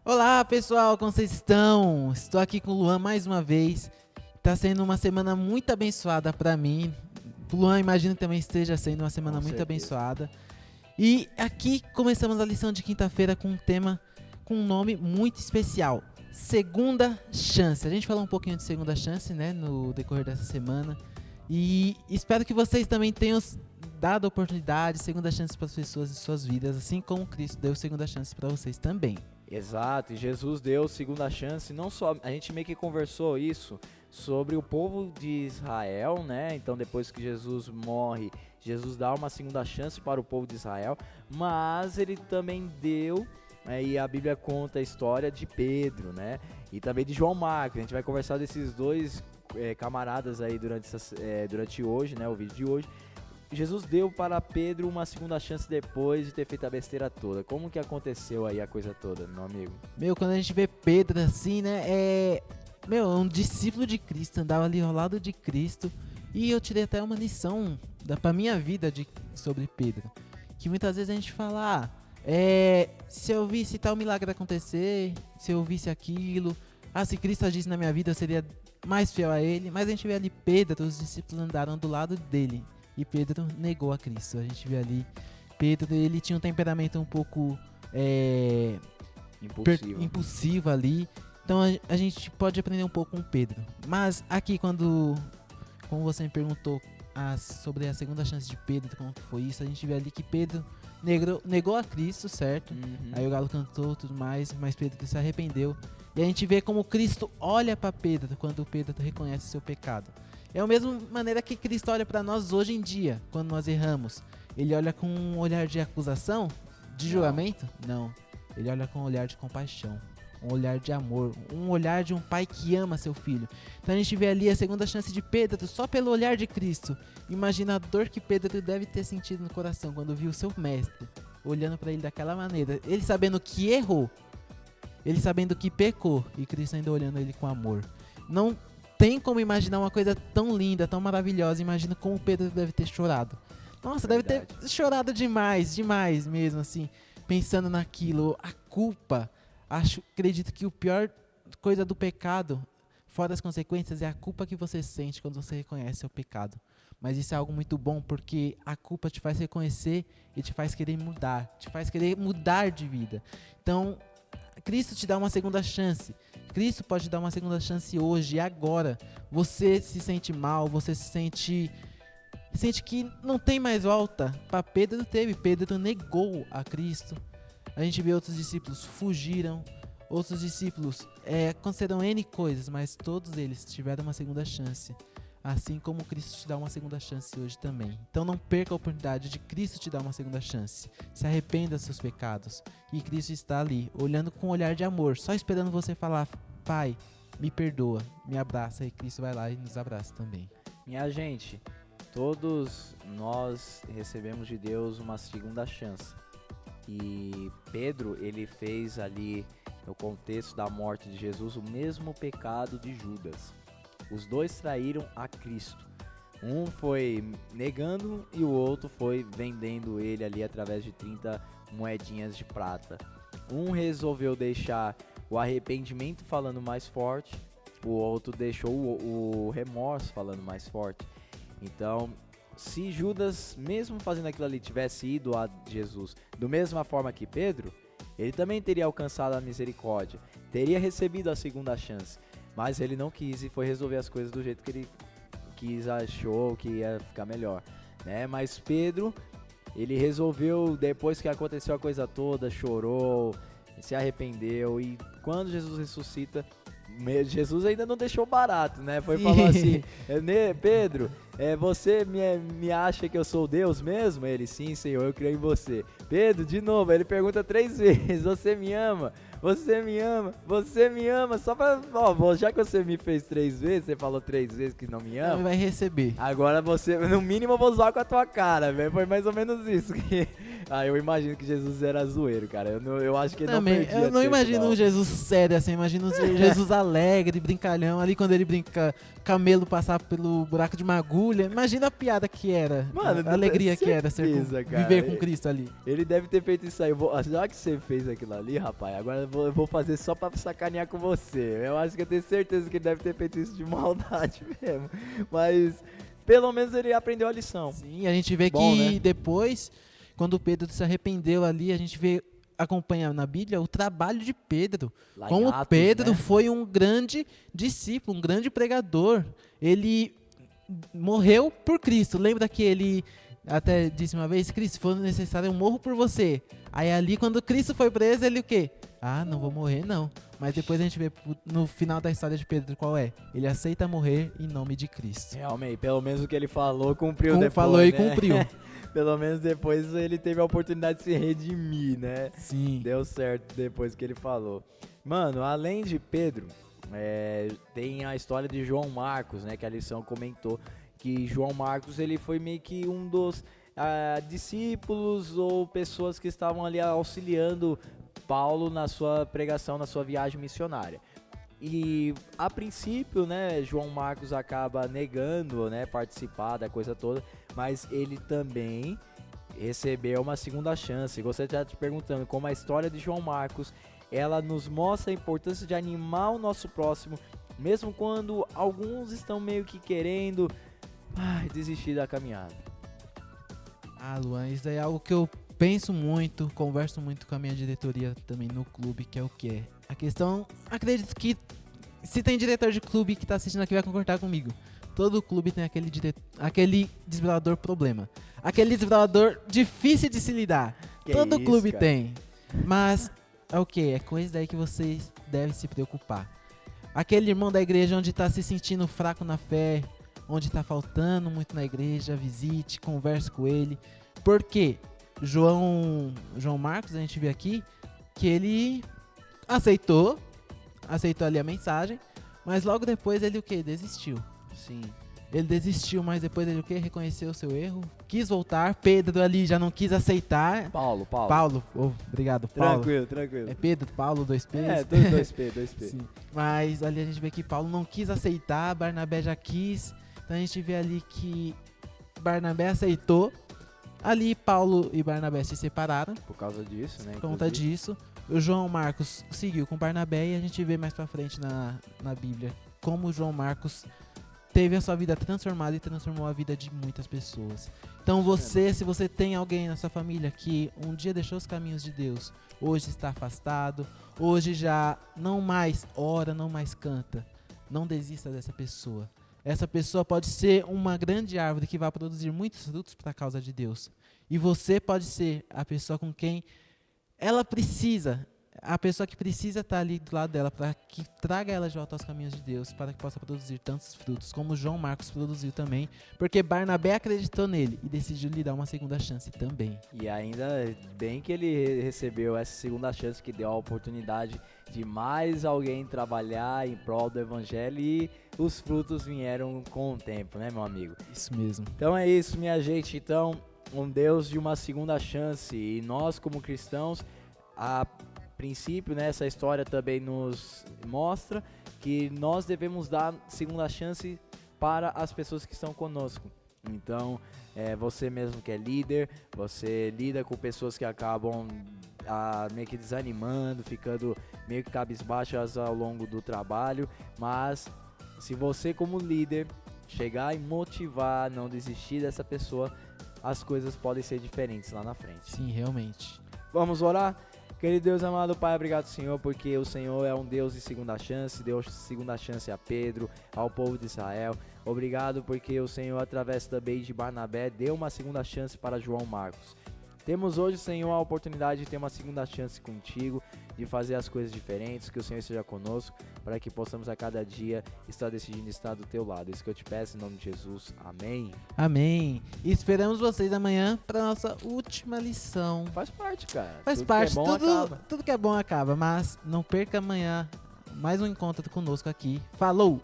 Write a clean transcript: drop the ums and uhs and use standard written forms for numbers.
Olá pessoal, como vocês estão? Estou aqui com o Luan mais uma vez. Tá sendo uma semana muito abençoada para mim. O Luan, imagino que também esteja sendo uma semana Com muito certeza. abençoada. E aqui começamos a lição de quinta-feira com um tema com um nome muito especial: Segunda Chance. A gente falou um pouquinho de segunda chance, né, no decorrer dessa semana. E espero que vocês também tenham dado oportunidade, segunda chance para as pessoas em suas vidas, assim como Cristo deu segunda chance para vocês também. Exato, e Jesus deu segunda chance, não só, a gente meio que conversou isso sobre o povo de Israel, né? Então depois que Jesus morre, Jesus dá uma segunda chance para o povo de Israel, mas ele também deu, e a Bíblia conta a história de Pedro, né? E também de João Marcos. A gente vai conversar desses dois camaradas aí durante hoje, né? O vídeo de hoje. Jesus deu para Pedro uma segunda chance depois de ter feito a besteira toda. Como que aconteceu aí a coisa toda, meu amigo? Meu, quando a gente vê Pedro assim, né, é um discípulo de Cristo, andava ali ao lado de Cristo. E eu tirei até uma lição pra minha vida sobre Pedro. Que muitas vezes a gente fala, se eu visse tal milagre acontecer, se eu visse aquilo, se Cristo agisse na minha vida, eu seria mais fiel a ele. Mas a gente vê ali Pedro, os discípulos andaram do lado dele. E Pedro negou a Cristo. A gente vê ali, Pedro, ele tinha um temperamento um pouco Impulsivo. impulsivo ali. Então a gente pode aprender um pouco com Pedro. Mas aqui como você me perguntou sobre a segunda chance de Pedro, como que foi isso, a gente vê ali que Pedro negou a Cristo, certo? Uhum. Aí o galo cantou e tudo mais, mas Pedro se arrependeu. E a gente vê como Cristo olha para Pedro quando Pedro reconhece seu pecado. É a mesma maneira que Cristo olha para nós hoje em dia, quando nós erramos. Ele olha com um olhar de acusação, de julgamento? Não. Ele olha com um olhar de compaixão, um olhar de amor, um olhar de um pai que ama seu filho. Então a gente vê ali a segunda chance de Pedro só pelo olhar de Cristo. Imagina a dor que Pedro deve ter sentido no coração quando viu seu mestre olhando para ele daquela maneira. Ele sabendo que errou, ele sabendo que pecou e Cristo ainda olhando ele com amor. Não tem como imaginar uma coisa tão linda, tão maravilhosa. Imagina como Pedro deve ter chorado. Nossa, Verdade. deve ter chorado demais, demais mesmo, assim, pensando naquilo. A culpa, acredito que o pior coisa do pecado, fora as consequências, é a culpa que você sente quando você reconhece seu pecado. Mas isso é algo muito bom, porque a culpa te faz reconhecer e te faz querer mudar, te faz querer mudar de vida. Então, Cristo te dá uma segunda chance. Cristo pode dar uma segunda chance hoje, agora. Você se sente mal, você se sente que não tem mais volta. Para Pedro teve, Pedro negou a Cristo. A gente vê outros discípulos fugiram, outros discípulos aconteceram N coisas, mas todos eles tiveram uma segunda chance. Assim como Cristo te dá uma segunda chance hoje também. Então não perca a oportunidade de Cristo te dar uma segunda chance. Se arrependa dos seus pecados. E Cristo está ali, olhando com um olhar de amor, só esperando você falar: Pai, me perdoa, me abraça. E Cristo vai lá e nos abraça também. Minha gente, todos nós recebemos de Deus uma segunda chance. E Pedro, ele fez ali, no contexto da morte de Jesus, o mesmo pecado de Judas. Os dois traíram a Cristo. Um foi negando e o outro foi vendendo ele ali através de 30 moedinhas de prata. Um resolveu deixar o arrependimento falando mais forte, o outro deixou o remorso falando mais forte. Então, se Judas, mesmo fazendo aquilo ali, tivesse ido a Jesus da mesma forma que Pedro, ele também teria alcançado a misericórdia, teria recebido a segunda chance. Mas ele não quis e foi resolver as coisas do jeito que ele achou que ia ficar melhor, né? Mas Pedro, ele resolveu, depois que aconteceu a coisa toda, chorou, se arrependeu. E quando Jesus ressuscita, Jesus ainda não deixou barato, né? Falou assim: Pedro, você me acha que eu sou Deus mesmo? Ele: sim, Senhor, eu creio em você. Pedro, de novo, ele pergunta 3 vezes: você me ama? Você me ama? Você me ama? Só pra, já que você me fez 3 vezes, você falou 3 vezes que não me ama, Vai receber. agora você, no mínimo eu vou zoar com a tua cara, velho. Foi mais ou menos isso que Eu imagino que Jesus era zoeiro, cara. Eu acho que ele Também, não perdia eu não tempo, imagino um Jesus sério assim, imagino um Jesus alegre, brincalhão, ali quando ele brinca, camelo passar pelo buraco de uma agulha. Imagina a piada que era, Mano, a alegria que era certeza, cara. viver com Cristo ali. Ele deve ter feito isso aí. Já que você fez aquilo ali, rapaz, agora eu vou fazer só pra sacanear com você. Eu acho que eu tenho certeza que ele deve ter feito isso de maldade mesmo. Mas pelo menos ele aprendeu a lição. Sim, a gente vê Bom, que né? depois, quando Pedro se arrependeu ali, a gente vê acompanhar na Bíblia o trabalho de Pedro. Lá em Como Atos, Pedro né? foi um grande discípulo, um grande pregador. Ele morreu por Cristo. Lembra que ele até disse uma vez, Cristo, se for necessário, eu morro por você. Aí ali, quando Cristo foi preso, ele o quê? Ah, não vou morrer não. Mas depois a gente vê no final da história de Pedro qual é. Ele aceita morrer em nome de Cristo. Realmente, pelo menos o que ele falou, cumpriu depois, Falou e né? cumpriu. Pelo menos depois ele teve a oportunidade de se redimir, né? Sim. Deu certo depois que ele falou. Mano, além de Pedro, tem a história de João Marcos, né? Que a lição comentou que João Marcos ele foi meio que um dos discípulos ou pessoas que estavam ali auxiliando Paulo na sua pregação, na sua viagem missionária. E a princípio, né, João Marcos acaba negando, né, participar da coisa toda, mas ele também recebeu uma segunda chance. Gostaria de estar te perguntando como a história de João Marcos, ela nos mostra a importância de animar o nosso próximo, mesmo quando alguns estão meio que querendo desistir da caminhada. Luan, isso é algo que eu penso muito, converso muito com a minha diretoria também no clube, que é o que é. A questão, acredito que se tem diretor de clube que tá assistindo aqui vai concordar comigo. Todo clube tem aquele desfibrilador problema. Aquele desfibrilador difícil de se lidar. Todo isso, clube cara? tem. Mas é o que? É coisa daí que vocês devem se preocupar. Aquele irmão da igreja onde tá se sentindo fraco na fé, onde tá faltando muito na igreja, visite, converse com ele. Por quê? João Marcos, a gente vê aqui que ele aceitou ali a mensagem, mas logo depois ele o que? Desistiu. Sim. Ele desistiu, mas depois ele o que? Reconheceu o seu erro, quis voltar. Pedro ali já não quis aceitar. Paulo. Obrigado, Paulo. Tranquilo. É Pedro, Paulo, 2 P's. 2P. Sim. Mas ali a gente vê que Paulo não quis aceitar, Barnabé já quis. Então a gente vê ali que Barnabé aceitou. Ali Paulo e Barnabé se separaram. Por causa disso, né? Por conta disso. O João Marcos seguiu com Barnabé e a gente vê mais pra frente na Bíblia como o João Marcos teve a sua vida transformada e transformou a vida de muitas pessoas. Então se você tem alguém na sua família que um dia deixou os caminhos de Deus, hoje está afastado, hoje já não mais ora, não mais canta, não desista dessa pessoa. Essa pessoa pode ser uma grande árvore que vai produzir muitos frutos para a causa de Deus. E você pode ser a pessoa com quem ela precisa, a pessoa que precisa estar ali do lado dela para que traga ela de volta aos caminhos de Deus, para que possa produzir tantos frutos, como João Marcos produziu também, porque Barnabé acreditou nele e decidiu lhe dar uma segunda chance também. E ainda bem que ele recebeu essa segunda chance que deu a oportunidade de mais alguém trabalhar em prol do evangelho e os frutos vieram com o tempo, né, meu amigo? Isso mesmo. Então é isso, minha gente. Então, um Deus de uma segunda chance. E nós, como cristãos, a princípio, né, essa história também nos mostra que nós devemos dar segunda chance para as pessoas que estão conosco. Então, você mesmo que é líder, você lida com pessoas que acabam meio que desanimando, ficando meio que cabisbaixas ao longo do trabalho, mas se você como líder chegar e motivar, não desistir dessa pessoa, as coisas podem ser diferentes lá na frente. Sim, realmente. Vamos orar? Querido Deus amado, Pai, obrigado, Senhor, porque o Senhor é um Deus de segunda chance, deu segunda chance a Pedro, ao povo de Israel. Obrigado porque o Senhor, através também de Barnabé, deu uma segunda chance para João Marcos. Temos hoje, Senhor, a oportunidade de ter uma segunda chance contigo, de fazer as coisas diferentes, que o Senhor esteja conosco, para que possamos a cada dia estar decidindo estar do teu lado. Isso que eu te peço em nome de Jesus. Amém. Amém. E esperamos vocês amanhã para nossa última lição. Faz parte, cara. Faz tudo parte, que é bom acaba. tudo que é bom acaba, mas não perca amanhã mais um encontro conosco aqui. Falou!